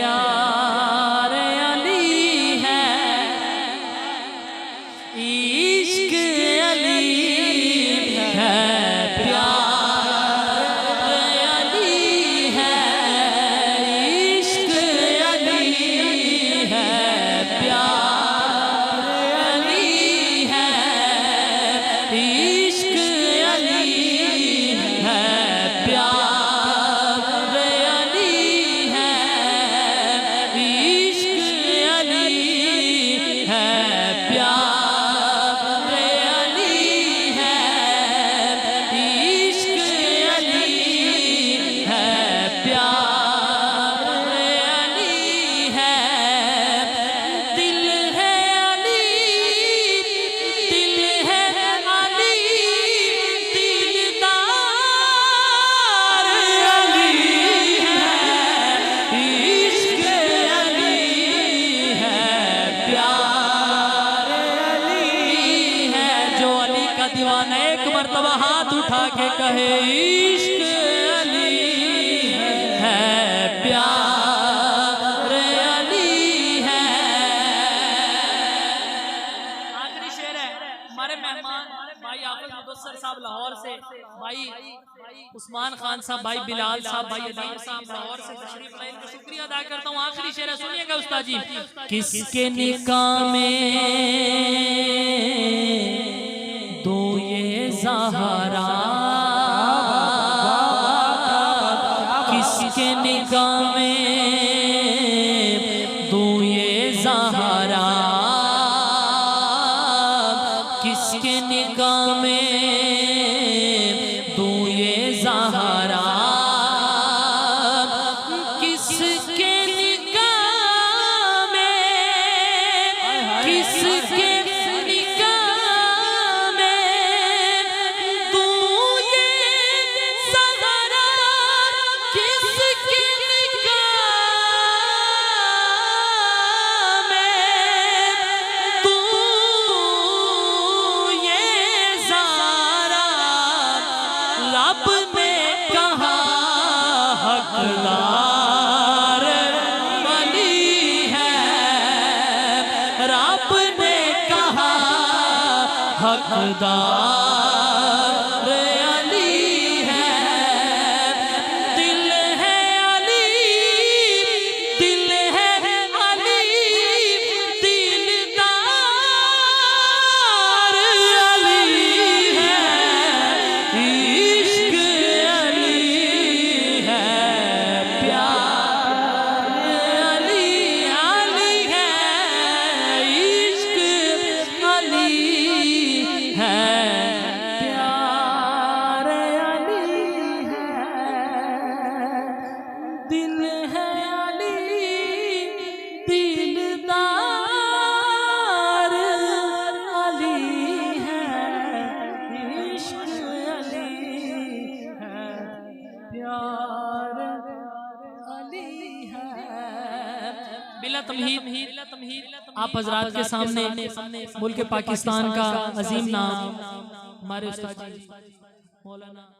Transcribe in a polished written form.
प्यार अली है, इश्क अली है, प्यार अली है, इश्क अली है, प्यार अली है, इश्क अली है, प्यार दीवाना एक मर्तबा हाथ उठा के कहे इश्क अली है, प्यार अली है। आखिरी शेर है हमारे मेहमान भाई आफत मुदस्सर साहब लाहौर से, भाई उस्मान खान साहब, भाई बिलाल साहब, भाई अदीम साहब लाहौर से तशरीफ लाए, इनका शुक्रिया अदा करता हूँ। आखिरी शेर है, सुनिएगा उस्ताद जी। किसके निकाह में दो ये ज़हरा, किसके निगाह में दो ये ज़हरा, किसके निगाह में दो ये ज़हरा, किसके निगाह में, किसके रब ने कहा हकदार अली है, रब ने कहा हकदार अली है, दिल है अली, दिल है अली, दिलदार अली है, दिल है अली, दिलदार अली है, इश्क अली है, प्यार अली है। बिला तमहीद आप हजरात के सामने मुल्क पाकिस्तान का अजीम नाम हमारे उस्ताद जी मौलाना